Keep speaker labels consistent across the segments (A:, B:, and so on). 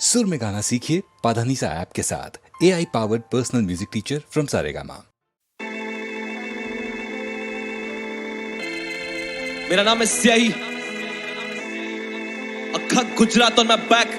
A: सुर में गाना सीखिए पाधानीसा ऐप के साथ। AI powered personal music teacher from Saregama.
B: मेरा नाम है स्याही, अक्खा गुजरात और मैं बैक।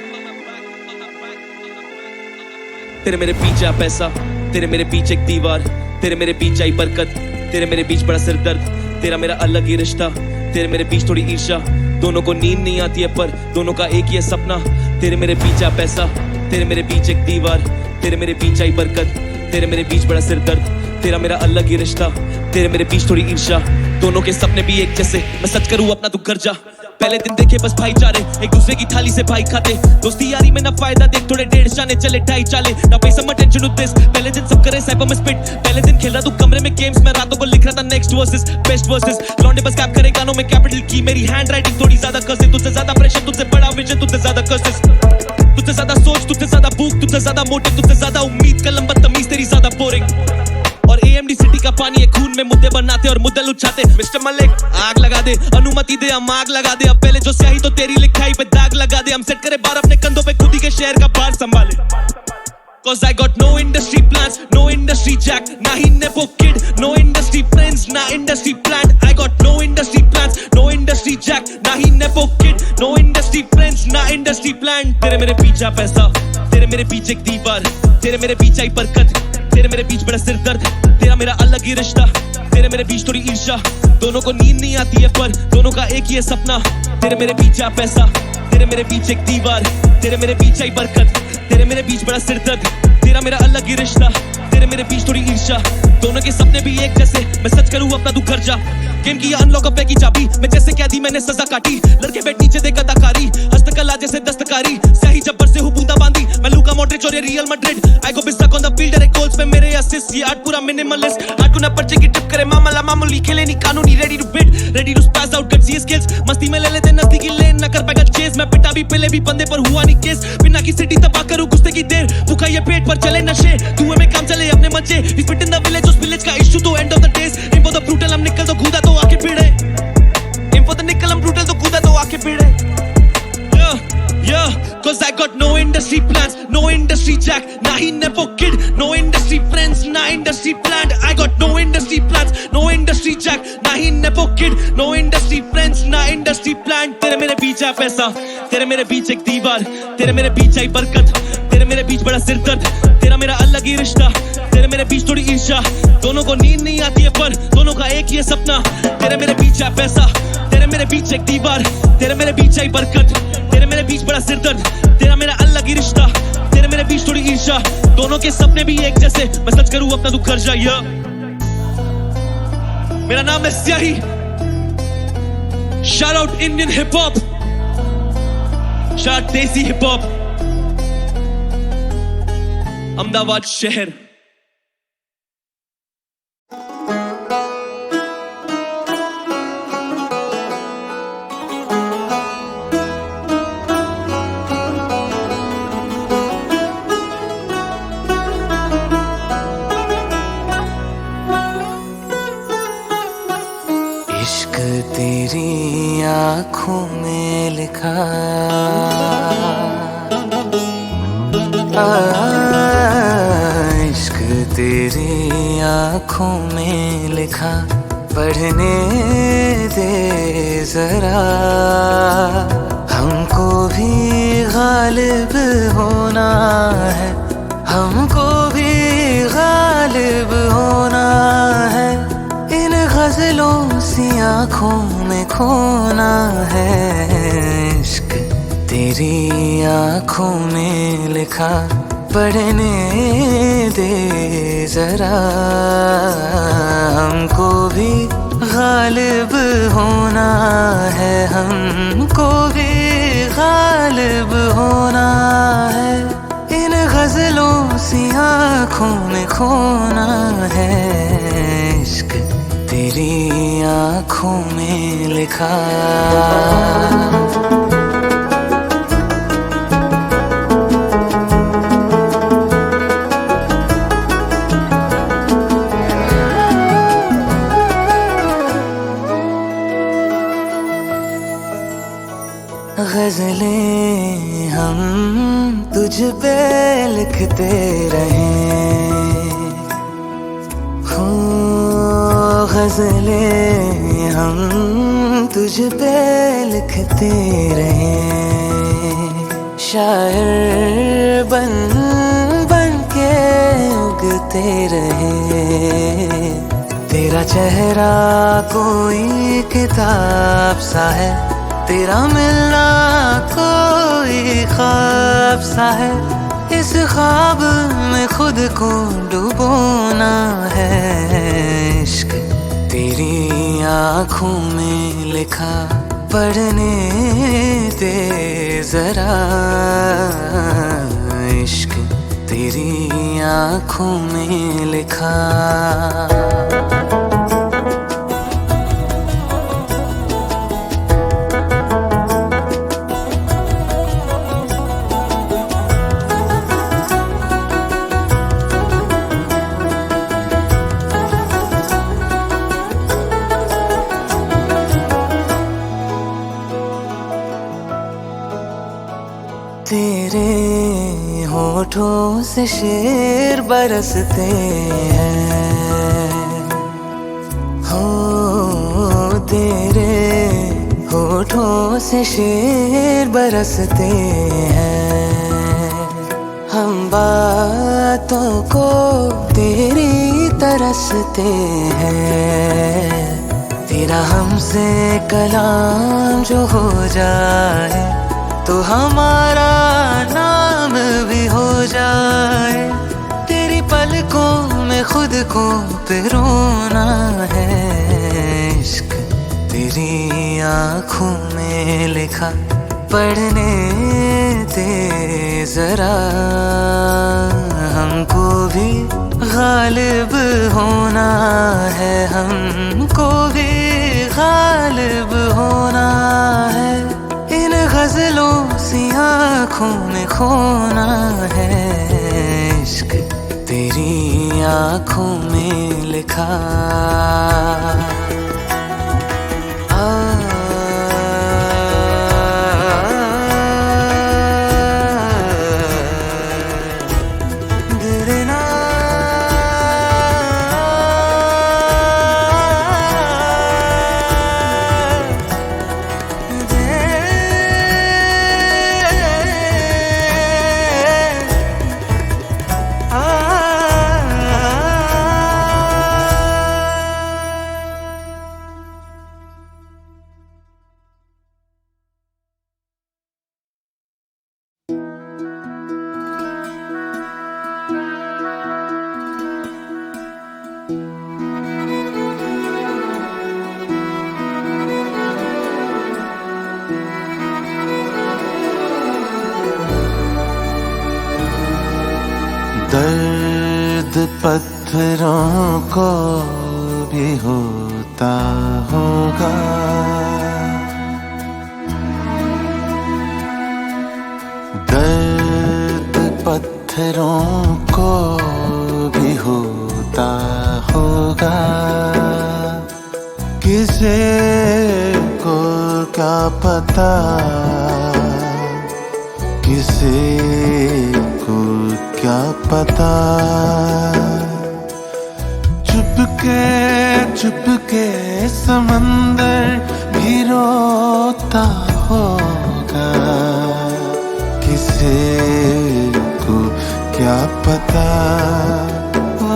B: तेरे मेरे पीछे आ पैसा, तेरे मेरे पीछे एक दीवार, तेरे मेरे बीच आई बरकत, तेरे मेरे बीच बड़ा सिर दर्द, तेरा मेरा अलग ही रिश्ता, तेरे मेरे बीच थोड़ी ईर्ष्या। दोनों को नींद नहीं आती है पर दोनों का एक ही है सपना। तेरे मेरे पीछे आ पैसा, तेरे मेरे बीच एक दीवार, तेरे मेरे बीच आई बरकत, तेरे मेरे बीच बड़ा सिर दर्द, तेरा मेरा अलग ही रिश्ता, तेरे मेरे बीच थोड़ी ईर्ष्या। दोनों के सपने भी एक जैसे, मैं सच करूं अपना तू कर जा। पहले दिन देखे बस भाईचारे, एक दूसरे की थाली से भाई खाते, दोस्ती यारी में ना फायदा देख, थोड़े डेढ़ जाने चले ढाई चाले ना पे सम अटेंशन टू दिस। पहले दिन सब करे साइबर में स्पिट, पहले दिन खेल रहा तू कमरे में गेम्स, मैं रातों को लिख रहा था नेक्स्ट वर्सेस बेस्ट वर्सेस। लौंडे बस कैप करे गानों में कैपिटल की, मेरी हैंड राइटिंग थोड़ी ज्यादा कर्सिव, तुझसे ज्यादा प्रेशर, तुझसे बड़ा विजन, तुझसे ज्यादा कर्सेस, तुझसे ज्यादा सोच, तुझसे ज्यादा भूख, तुझसे ज्यादा मोटिव, तुझसे ज्यादा उम्मीद, कलम बदतमीज तेरी ज्यादा बोरिंग। और AMD सिटी का पानी है खून में, मुद्दे बनाते और मुद्दे उछाते। मिस्टर मलिक आग लगा दे, अनुमति दे हम आग लगा दे, अब पहले जो स्याही तो तेरी लिखाई पे दाग लगा दे। हम सेट करे बार अपने कंधों पे, खुद ही के शहर का बार संभाले। Cause I got no industry plans, no industry jack, na hi nepo kid, no industry friends, na industry plan. I got no industry plans, no industry jack, na hi nepo kid, no industry friends, na industry plan. तेरे मेरे पीछे पैसा, तेरे मेरे पीछे एक दीवार, तेरे मेरे बीच आई बरकत, तेरे मेरे बीच बड़ा सिर दर्द, तेरा मेरा अलग ही रिश्ता, तेरे मेरे बीच थोड़ी ईर्ष्या। दोनों को नींद नहीं आती है पर दोनों का एक ही है सपना। तेरे मेरे पीछे आ पैसा, तेरे मेरे बीच एक दीवार, तेरे मेरे बीच आई बरकत, तेरे मेरे बीच बड़ा सिर दर्द, तेरा मेरा अलग ही रिश्ता, तेरे मेरे बीच थोड़ी ईर्ष्या। दोनों के सपने भी एक जैसे, मैं सच करूं अपना तू घर जा। गेम की अनलॉक अप की चाबी, मैं जैसे कैदी मैंने सजा काटी, लड़के बैठ नीचे देख अदाकारी, हस्तकला जैसे दस्तकारी, सही जब्बर से हूं बूंदा बांदी, मैं लूका मॉड्रिच और ये Real Madrid. I go beast on the field, direct goals पे मेरे असिस्ट, ये आर्ट पूरा मिनिमलिस्ट। आर्ट ना पर्चे की टिप करे मामला मामूली, खेले नहीं कानूनी, ready to beat, ready to space out, guts ये स्किल्स, मस्ती में ले लेते नजदीकी लेन, ना कर पाएगा चेस। मैं पिटा भी पहले भी बंदे पर हुआ नहीं केस, बिना की सिटी तबाह करूं गुस्से की देर, भूखा ये पेट पर चले नशे, धुएं में काम चले अपने मचे। We fit in the village, उस विलेज का इशू तो end of the days. In for the brutal हम निकल तो कूदा तो आके भिड़े, इन फॉर द निकल हम ब्रूटल तो कूदा तो आके भिड़े। Yeah, cause I got no industry plans, no industry jack, na hi nepo kid, no industry friends, na industry planned. I got no industry plans, no industry jack, na hi nepo kid, no industry friends, na industry planned. तेरे मेरे बीच है पैसा, तेरे मेरे बीच एक दीवार, तेरे मेरे बीच आई बरकत, तेरे मेरे बीच बड़ा सिर दर्द, तेरा मेरा अलग ही रिश्ता, तेरे मेरे बीच थोड़ी ईर्ष्या। दोनों को नींद नहीं आती है पर दोनों का एक ही है सपना। तेरे मेरे बीच है पैसा, तेरे मेरे बीच एक दीवार, तेरे मेरे बीच आई बरकत, तेरे मेरे बीच बड़ा सिर दर्द, तेरा मेरा अलग ही रिश्ता, तेरे मेरे बीच थोड़ी ईर्ष्या। दोनों के सपने भी एक जैसे, मैं सच करूं अपना तू कर जा। मेरा नाम है स्याही, shout out Indian hip hop, shout देसी हिप हॉप, अहमदाबाद शहर।
C: इश्क तेरी आँखों में लिखा, इश्क तेरी आँखों में लिखा, पढ़ने दे जरा, हमको भी गालिब होना है, हमको भी गालिब होना है, इन गजलों सी आँखों में खोना है। इश्क तेरी आँखों में लिखा, पढ़ने दे जरा, हमको भी गालिब होना है, हमको भी गालिब होना है, इन गजलों सी आँखों में खोना है। इश्क तेरी आँखों में लिखा। गज़लें हम तुझ पे लिखते रहें, हो गज़लें हम तुझ पे लिखते रहें। शायर बन बन के उगते रहे, तेरा चेहरा कोई किताब सा है, तेरा मिलना कोई ख्वाब सा है। इस ख्वाब में खुद को डुबोना है, इश्क तेरी आँखों में लिखा पढ़ने दे जरा, इश्क तेरी आँखों में लिखा। तेरे होठों से शेर बरसते हैं, हो तेरे होठों से शेर बरसते हैं। हम बातों को तेरी तरसते हैं, तेरा हमसे कलाम जो हो जाए तो हमारा नाम भी हो जाए। तेरी पलकों में खुद को पिरोना है, इश्क तेरी आँखों में लिखा पढ़ने दे जरा। हमको भी गालिब होना है, हमको भी गालिब होना है। इन गज़लों सी आँखों में खोना है, इश्क तेरी आँखों में लिखा।
D: दर्द पत्थरों को भी होता होगा, दर्द पत्थरों को भी होता होगा। किसे को क्या पता, किसे को क्या पता। चुपके चुपके समंदर भी रोता होगा, किसे को क्या पता। ओ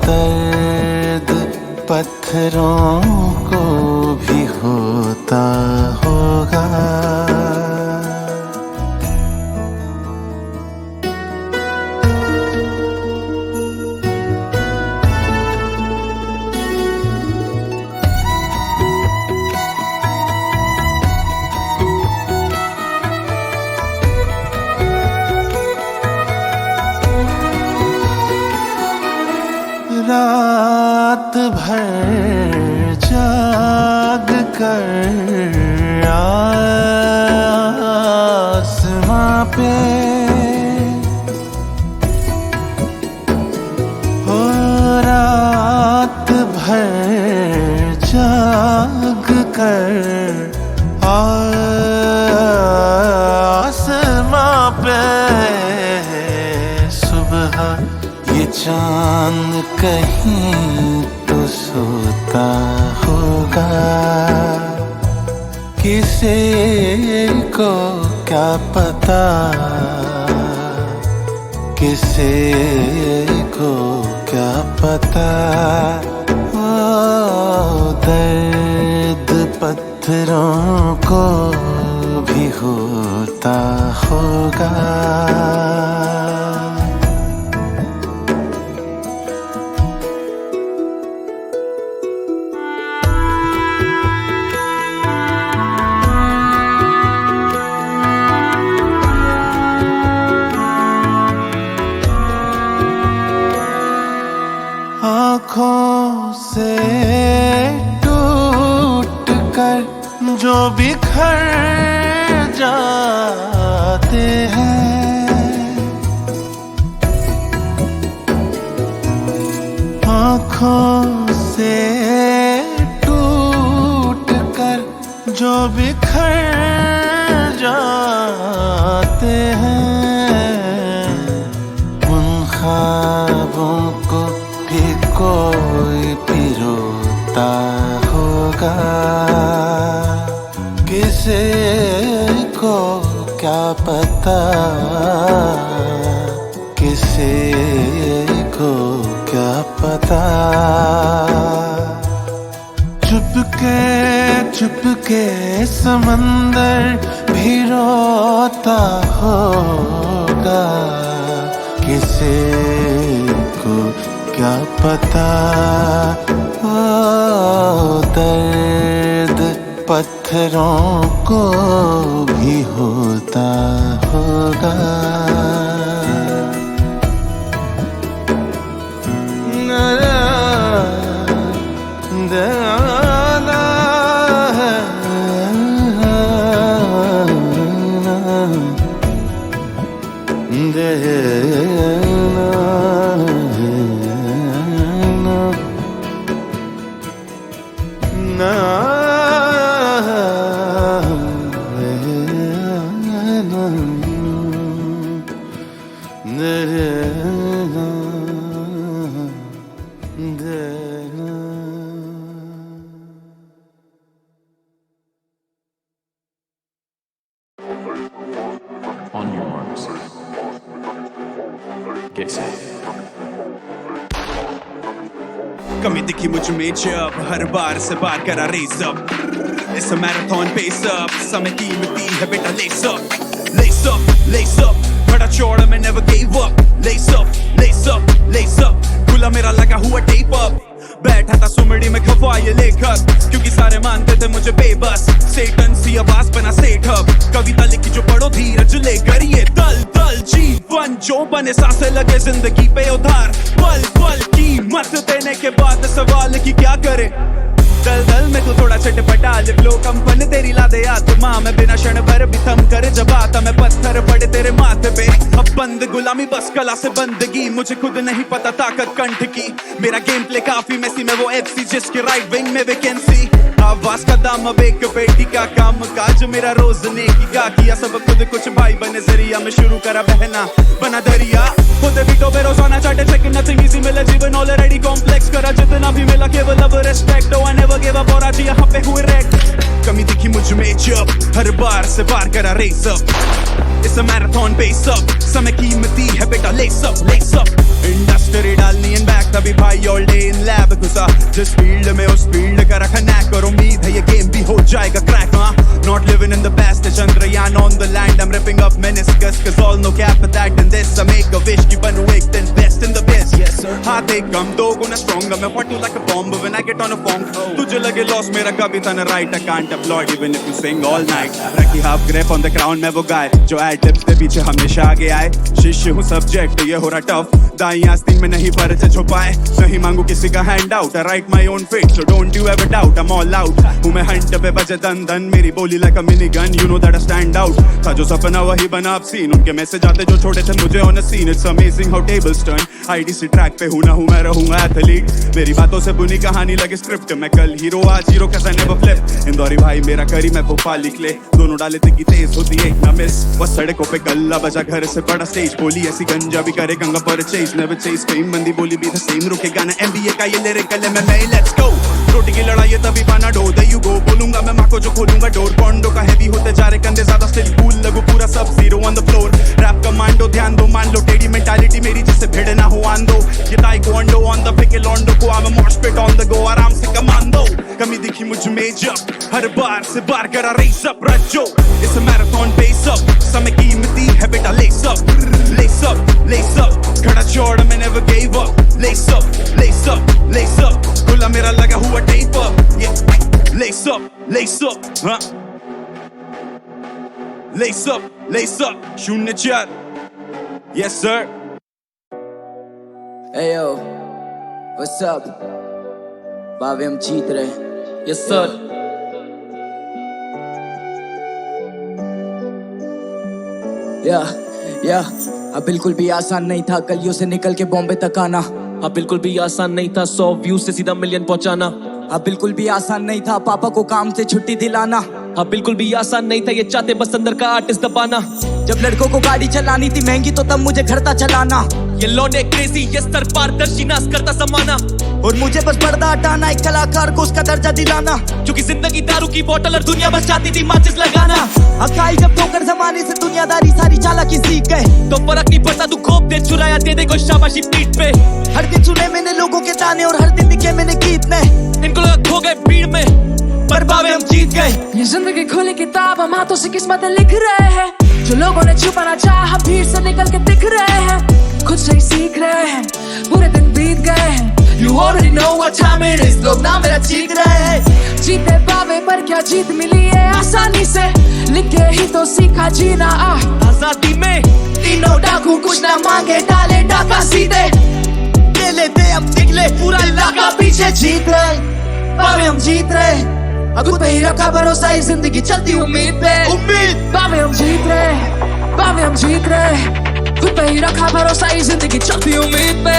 D: दर्द पत्थरों को भी होता होगा। रात भर जाग कर आसमां पे हो, रात भर जाग कर आसमां पे सुबह ये चांद कहीं तो सोता होगा, किसी को क्या पता, किसी को क्या पता। ओ दर्द पत्थरों को भी होता होगा। आँखों से टूट कर जो बिखर जाते हैं, आँखों से टूट कर जो बिखर जाते हैं, उन ख्वाबों को कोई पिरोता होगा, किसी को क्या पता, किसी को क्या पता। चुपके चुपके समंदर भी रोता होगा, किसी को क्या पता। ओ दर्द पत्थरों को भी होता होगा।
E: On your marks. Get set.
F: कमी दिखी मुझ में जब हर बार से बार करा रेस अप, इस मैराथन पेस अप, समय कीमती है बेटा less up, less up, less up, बड़ा चौड़ा मैं never gave up, less up, less up, less up, खुला मेरा लगा हुआ टेप अप, बैठा था सुमड़ी में खफा ये लेखक, क्योंकि सारे मानते थे मुझे बेबस, सेटन सी आवाज बना सेठ अब, कविता लिखी जो पढ़ो धीरज लेकर ये दल दल जीवन जो बने सांसें लगे जिंदगी पे उधार, पल पल कीमत देने के बाद सवाल की क्या करे। दल दल में तू थोड़ा चटपटा लिप लो कंपन तेरी ला दे आत्मा, मैं बिना क्षण भर भी थम कर जब आता मैं पत्थर पड़े तेरे माथे पे। अब बंद गुलामी बस कला से बंदगी, मुझे खुद नहीं पता ताकत कंठ की, मेरा गेम प्ले काफी मैसी में वो एफसी जिसके राइट विंग में वैकेंसी, आवाज का दाम अब एक बेटी का काम काज मेरा रोज नेकी का किया सब खुद कुछ भाई बने जरिया में शुरू करा बहना बना दरिया, खुद भी तो रोजाना चाटे चेक नथिंग इजी मिले जीवन ऑलरेडी कॉम्प्लेक्स करा जितना भी मिला केवल अब respect, I never give up और आज यहाँ पे हुए रैक। कमी दिखी मुझ में जब हर बार से बार करा रेस अप, इस मैराथन पेस अप, समय कीमती है बेटा less up, less up, industry डालनी इन बैक तभी भाई ऑल डे इन लैब घुसा, जिस फील्ड में उस फील्ड का रखा नैक और उम्मीद है ये गेम भी हो जाएगा crack. Not living in the past, Chandrayaan on the land, I'm ripping up meniscus, cause all no cap attack in this, I make a wish की बनूं एक दिन best in the best, yes sir। हाथ एक कम दो गुना stronger, मैं fart you like a bomb when I get on a phone, तुझे लगे loss मेरा कभी था ना right, I can't applaud even if you sing all night, रखी half grip on the crown मैं वो guy, जो ad tips के पीछे हमेशा आगे आए, शिष्य हूँ subject ये हो रहा tough, दाई आस्तीन में नहीं परिचय छुपाए, नहीं मांगू किसी का hand out, I write my own fate, so don't you ever doubt, I'm all out, हूँ मैं hunt पे बजे दन दन, मेरी बोली like a minigun, you know that I stand out, था जो सपना वही बना अब सीन, उनके मैसेज आते जो छोड़े थे मुझे on a scene, it's amazing how tables turn, IDC track track पे हूँ ना हूँ मैं रहूंगा एथलीट। मेरी बातों से बुनी कहानी लगे स्क्रिप्ट, मैं कल हीरो आज हीरो कैसा नेवर फ्लिप। इंदौरी भाई मेरा करी मैं भोपाल निकले, दोनों डाले की तेज होती है ना मिस। बस सड़कों पे गल्ला बजा घर से बड़ा स्टेज, बोली ऐसी गंजा भी करे गंगा पर चेज। नेवर चेज फेम बंदी बोली भी द सेम, रुके गाना MBA का ये लिरिकल है मैं लेट्स गो। रोटी की लड़ाई है तभी पाना डो दे यू गो, बोलूंगा मैं माँ को जो खोलूंगा डोर। कॉन्डो का हैवी होते जा रहे कंधे ज्यादा स्टिल कूल लगू पूरा सब zero on the floor. Rap commando ध्यान दो मान लो, टेढ़ी मेंटालिटी मेरी जिससे भिड़ ना हो आंदो। ये ताइक्वांडो ऑन द पिक लॉन्डो को I'm a mosh pit on the go, आराम से कमांडो। कमी दिखी मुझ में जब हर बार से बार करा रेस अप रज्जो। इस मैराथन पेस अप, समय कीमती है बेटा less up less up less up. खड़ा छोड़ मैं never gave up, lace up lace up lace up। खुला मेरा लगा हुआ tape up, yeah lace up हाँ lace up 04 yes sir।
E: Hey yo, what's up? बावे हम जीत रहे।
B: Yes sir.
E: या अब बिल्कुल भी आसान नहीं था गलियों से निकल के बॉम्बे तक आना।
B: हाँ बिल्कुल भी आसान नहीं था 100 व्यूज से सीधा मिलियन पहुंचाना।
E: अब बिल्कुल भी आसान नहीं था पापा को काम से छुट्टी दिलाना।
B: हाँ बिल्कुल भी आसान नहीं था ये चाहते बस अंदर का आर्टिस्ट दबाना।
E: जब लड़कों को गाड़ी चलानी थी महंगी तो तब मुझे घर था चलाना।
B: ये लौंडे क्रेजी ये स्तर पारदर्शी नाश करता समाना।
E: और मुझे बस पर्दा हटाना, एक कलाकार को उसका दर्जा दिलाना।
B: क्योंकि जिंदगी दारू की बोतल और दुनिया बस चाहती थी माचिस लगाना।
E: अकाई जब ठोकर जमाने से दुनियादारी सारी चालाकी सीख गए,
B: तो फर्क नहीं पड़ता तू खोप दे चुराया दे दे कोई शाबाशी पीठ पे।
E: हर दिन सुने मैंने लोगों के ताने और हर दिन दिखे मैंने गीत में।
B: इनको लगा खो गए भीड़ में पर बावे हम जीत गए।
G: ये जिंदगी खुली किताब हम हाथों से किस्मतें लिख रहे हैं। जो लोगों ने छुपाना चाहा भीड़ से निकल के दिख रहे हैं। खुद से ही सीख रहे हैं, पूरे दिन बीत गए हैं।
E: You already know what time it is, लोग ना मेरा चीख रहे हैं।
G: जीते पावे पर क्या जीत मिली है आसानी से, लिखे ही तो सीखा जीना।
B: आजादी में
E: तीनों डाकू कुछ ना मांगे डाले डाका सीधे। ले लेते हम निकले पूरा इलाका पीछे जीत रहे, पावे हम जीत रहे। खुद पे ही रखा भरोसा, इस जिंदगी चलती उम्मीद पे। उम्मीद
G: पावे हम जीत रहे, पावे हम जीत रहे। खुद पे ही रखा भरोसा, इस जिंदगी चलती उम्मीद पे।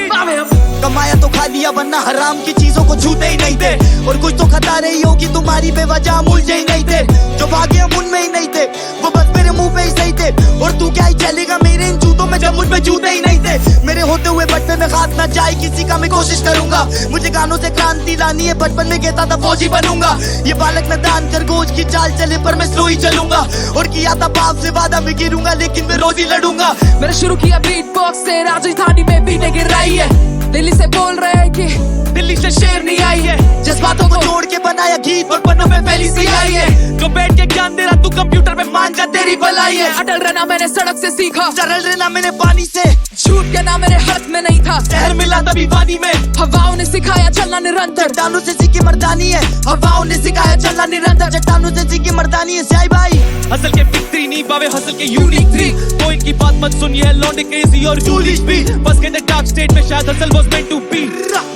G: पावे हम
E: कमाया तो खा लिया वरना हराम की चीजों को छूते ही नहीं थे। और कुछ तो खता रही होगी तुम्हारी बेवजह मुलझे ही नहीं थे। जो भागे हम उनमें ही नहीं थे, वो बस मेरे मुंह पे ही सही थे। और तू क्या ही चलेगा मेरे इन जूतों में जब मुझ पे जूते ही नहीं थे। मेरे होते हुए बचपन में हाथ ना जाए किसी का मैं कोशिश करूंगा। मुझे गानों से क्रांति लानी है, बचपन में कहता था फौजी बनूंगा। ये बालक न दान कर गोज की चाल चले पर मैं स्लो ही चलूंगा। और किया था बाप से वादा मैं गिरूंगा लेकिन मैं रोज ही लड़ूंगा।
G: मैंने शुरू किया बीट बॉक्स से, राजधानी में बीटें गिर रही है। दिल्ली से बोल रहे हैं कि
B: दिल्ली से शेर नहीं आई है।
E: जज्बातों को जोड़ के बनाया गीत और पन्नों में पहली सी आई है।
B: जो बैठ के ज्ञान दे रहा तू कंप्यूटर में
E: मान जा तेरी भलाई है।
G: अटल रहना मैंने सड़क से सीखा,
E: सरल रहना मैंने पानी से।
G: झूठ कहना मेरे हाथ में नहीं था।
B: शहर मिला तभी वादी में,
G: हवाओं ने सिखाया चलना निरंतर।
E: चट्टानों से सीखी मर्दानी है, हवाओं ने सिखाया चलना निरंतर। चट्टानों से सीखी मर्दानी है स्याही भाई।
B: हसल के फिक्री नहीं बावे हसल के यूनिक थ्री। कोई इनकी बात मत सुनिए है लौंडे क्रेजी और जूलिश भी। बस कहते डार्क स्टेट में शायद hustle was meant to be.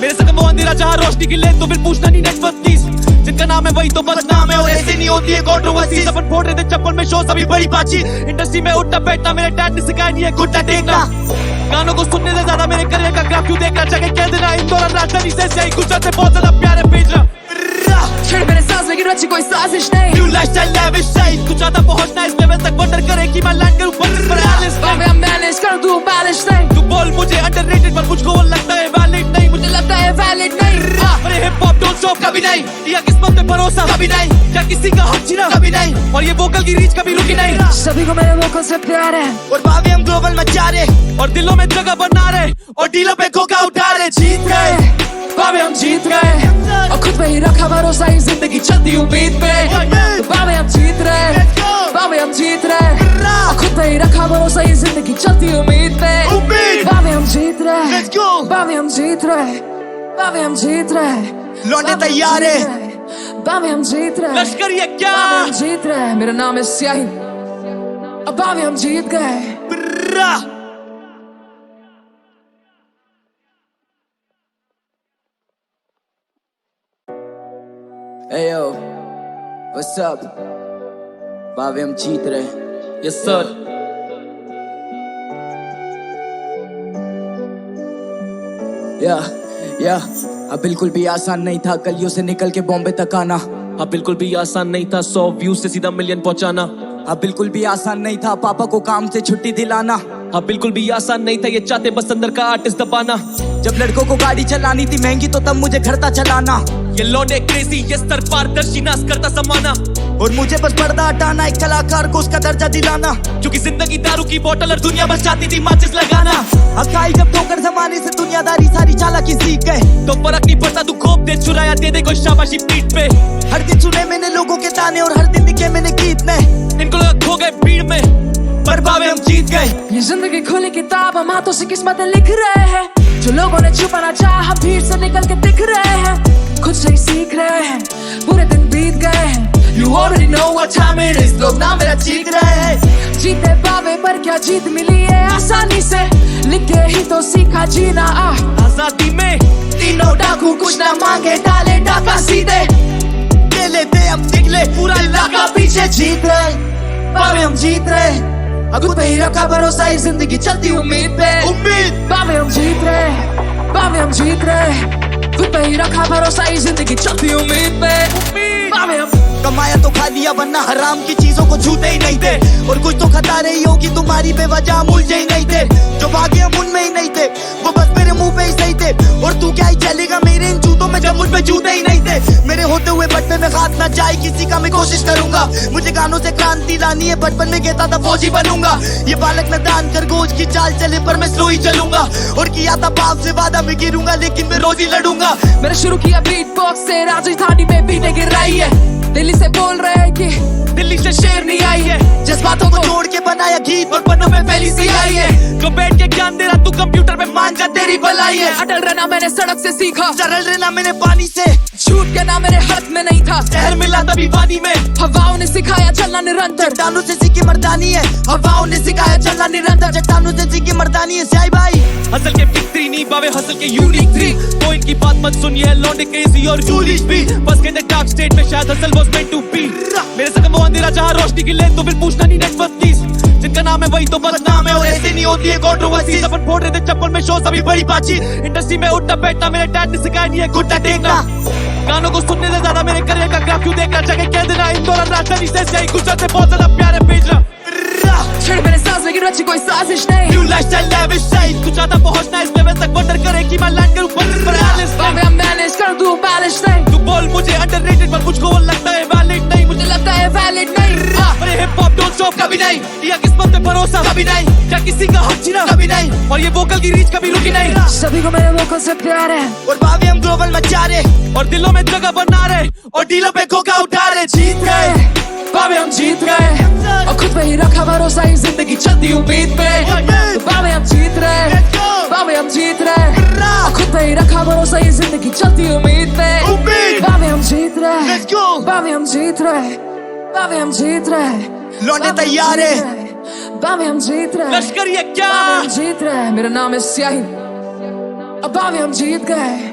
B: मेरे संग वो अंधेरा जहां रोशनी की ले तो फिर पूछना नहीं नेटवर्क प्लीज। जिनका नाम है वही तो बदनाम है और ऐसे नहीं होती है कंट्रोवर्सी। अपन फोड़ रहे थे चप्पल में शो सभी बड़ी बातचीत। इंडस्ट्री में उठना बैठना मेरे डैड ने सिखाया नहीं है घुटना टेकना। गानों को सुनने से ज्यादा मेरे करियर का ग्राफ क्यों देखना चाहिए कह देना। इन दौरान राजधानी से सही गुजरते बहुत ज्यादा प्यारे भेज रहा।
G: छेड़ मेरे सांस लेकिन रची कोई साजिश नहीं।
B: न्यू लाइफस्टाइल लैविश सही तू चाहता पहुंचना इस लेवल तक वंडर करे कि मैं लैंड करूं पर एलिस।
G: बावे हम मैनेज कर दूं बैलेंस नहीं।
B: तू बोल मुझे अंडररेटेड पर मुझको वो लगता है वैलिड नहीं।
G: मुझे लगता है वैलिड नहीं।
B: अरे हिप हॉप डोंट स्टॉप कभी नहीं। या किस्मत पे भरोसा कभी नहीं। क्या किसी का हक छीना कभी नहीं। और ये वोकल की रीच कभी रुकी नहीं।
G: सभी को मेरे वोकल से प्यार है
E: और बावे हम ग्लोबल मचा रहे
B: और दिलों में जगह बना रहे और डीलों पे खोखा उठा रहे।
G: जीत गए बावे हम जीत गए। और खुद पे ही रखा भरोसा, इस जिंदगी चलती उम्मीद पे। बावे हम जीत रहे, बावे हम जीत रहे। और खुद पे ही रखा भरोसा, इस जिंदगी चलती उम्मीद पे। बावे हम जीत रहे, बावे हम जीत रहे, बावे हम जीत रहे।
E: लौंडे तैयार है,
G: बावे हम जीत रहे।
B: लश्कर ये क्या
G: बावे हम जीत रहे। मेरा नाम है स्याही, अब बावे हम जीत गए।
E: Hey yo, what's up? बावे हम जीत रहे।
B: Yes sir.
E: या अब बिल्कुल भी आसान नहीं था गलियों से निकल के बॉम्बे तक आना।
B: अब बिल्कुल भी आसान नहीं था 100 व्यूज से सीधा मिलियन पहुंचाना।
E: अब बिल्कुल भी आसान नहीं था पापा को काम से छुट्टी दिलाना।
B: अब बिल्कुल भी आसान नहीं था ये चाहते बस अंदर का आर्टिस्ट दबाना।
E: जब लड़कों को गाड़ी चलानी थी महंगी तो तब मुझे घर था चलाना।
B: ये लौंडे क्रेजी ये स्तर पारदर्शी नाश करता समाना।
E: और मुझे बस पर्दा हटाना एक कलाकार को उसका दर्जा दिलाना।
B: क्योंकि जिंदगी दारू की बोतल और दुनिया बस चाहती थी माचिस लगाना।
E: अकाई जब ठोकर जमाने से दुनियादारी सारी चालाकी सीख गए।
B: तो फर्क नहीं पड़ता तू खोप दे चुराया दे दे कोई शाबाशी पीठ पे।
E: हर दिन सुने मैंने लोगों के ताने और हर दिन दिखे मैंने गीत में।
B: इनको लगा खो गए भीड़ में पर बाबे हम जीत गए।
G: ये जिंदगी खुली किताब हम हाथों से किस्मतें लिख रहे हैं। जो लोगों ने छुपाना चाहा भीड़ से निकल के दिख रहे हैं। खुद से ही सीख रहे हैं पूरे दिन बीत गए हैं। You already know what time it is लोग ना मेरा चीख रहे हैं। जीते पावे पर क्या जीत मिली है आसानी से। लिख के ही तो सीखा जीना
B: आजादी में
G: तीनों डाकू कुछ ना मांगे डाले डाका सीधे।
E: ले लेते हम निकले
G: पूरा इलाका पीछे जीत रहे बाबे हम जीत रहे। खुद पे ही रखा भरोसा ही जिंदगी चलती उम्मीद पे।
E: उम्मीद
G: बाबे हम जीत रहे बाबे हम जीत रहे। खुद पे ही रखा भरोसा ही जिंदगी चलती उम्मीद पे। बाबे हम
E: कमाया तो खा लिया वरना हराम की चीजों को छूते ही नहीं थे। और कुछ तो खता रही होगी तुम्हारी बेवजह हम उलझे ही नहीं थे। जो भागे हम उनमें ही नहीं थे वो बस मेरे मुंह पे ही सही थे। और तू क्या ही चलेगा मेरे इन जूतों में जब मुझ पे जूते ही नहीं थे। मेरे होते हुए बचपन में हाथ ना जाए किसी का मैं कोशिश करूंगा। मुझे गानों से क्रांति लानी है बचपन में कहता था फौजी बनूंगा। ये बालक मैदान खरगोश की चाल चले पर मैं स्लो ही चलूंगा। और किया था बाप से वादा मैं गिरूंगा लेकिन मैं रोज ही लड़ूंगा।
G: मैंने शुरू किया बीट बॉक्स से राजस्थानी में बीटें गिर रही है। दिल्ली से बोल रहे हैं कि
B: दिल्ली से शेर नहीं आई है।
E: जज्बातों को जोड़ के बनाया गीत
B: और पन्नों में फैली सी आई है। जो बैठ के ज्ञान दे रहा तू कंप्यूटर पे मान जा तेरी भलाई है।
G: अटल रहना मैंने सड़क से सीखा।
E: सरल रहना मैंने पानी से।
G: झूठ कहना मेरे हाथ में नहीं था।
B: शहर मिला तभी पानी में।
G: हवाओं ने सिखाया चलना निरंतर।
E: चट्टानों से सीखी मर्दानी है। हवाओं ने सिखाया चलना निरंतर। चट्टानों से सीखी मर्दानी है साई भाई।
B: हसल के फिक्री नहीं बावे हसल के यूनिक थ्री। तो इनकी बात मत सुनिए लौंडे क्रेजी और जूलिश भी। बस कहते डार्क स्टेट में शायद hustle was meant to be. मेरे संग वो अंधेरा जहां रोशनी की लेन तो फिर पूछना नहीं नेटवर्क प्लीज। जिनका नाम है वही तो बदनाम है और ऐसे नहीं होती है कंट्रोवर्सी। अपन फोड़ रहे थे चप्पल में शो सभी बड़ी बातचीत। इंडस्ट्री में उठना बैठना मेरे डैड ने सिखाया नहीं है घुटना टेकना। गानों को सुनने से ज्यादा मेरे करियर का ग्राफ क्यों देखना चाहिए कह देना। इन दौरान राजधानी से सही गुजरात से बहुत ज्यादा प्यारे भेजना।
G: छेड़ मेरे सांस लेकिन रची कोई साजिश नहीं।
B: न्यू लाइफस्टाइल लेविश साइज तू चाहता पहुंचना इस लेवल तक वंडर करे कि मैं लैंड करूं पर
G: बाबे हम मैनेज कर दूं बैलेंस नहीं।
B: तू बोल मुझे अंडररेटेड पर मुझको वो लगता है वैलिड नहीं।
G: मुझे लगता है वैलिड नहीं।
B: अरे हिप हॉप डोंट स्टॉप कभी नहीं। या किस्मत पे भरोसा कभी नहीं। क्या किसी का हक छीना कभी नहीं। और ये वोकल की रीच कभी रुकी नहीं।
G: सभी को मेरे वोकल से प्यार है।
E: और बाबे हम ग्लोबल मचा रहे
B: और दिलों में जगह बना रहे और डीलों पे कोका उठा रहे।
G: जीत गए बाबे हम जीत गए। और खुद पे ही रखा भरोसा ही जिंदगी चलती उम्मीद पे। बाबे हम जीत रहे बाबे हम जीत रहे। और खुद पे ही रखा भरोसा ही जिंदगी चलती उम्मीद पे। बाबे हम जीत रहे बाबे हम जीत रहे बाबे हम जीत रहे।
E: लौंडे तैयार है
G: बाबे हम जीत रहे।
B: लश्कर ये क्या
G: बाबे हम जीत रहे। मेरा नाम है स्याही। अब बाबे हम जीत गए।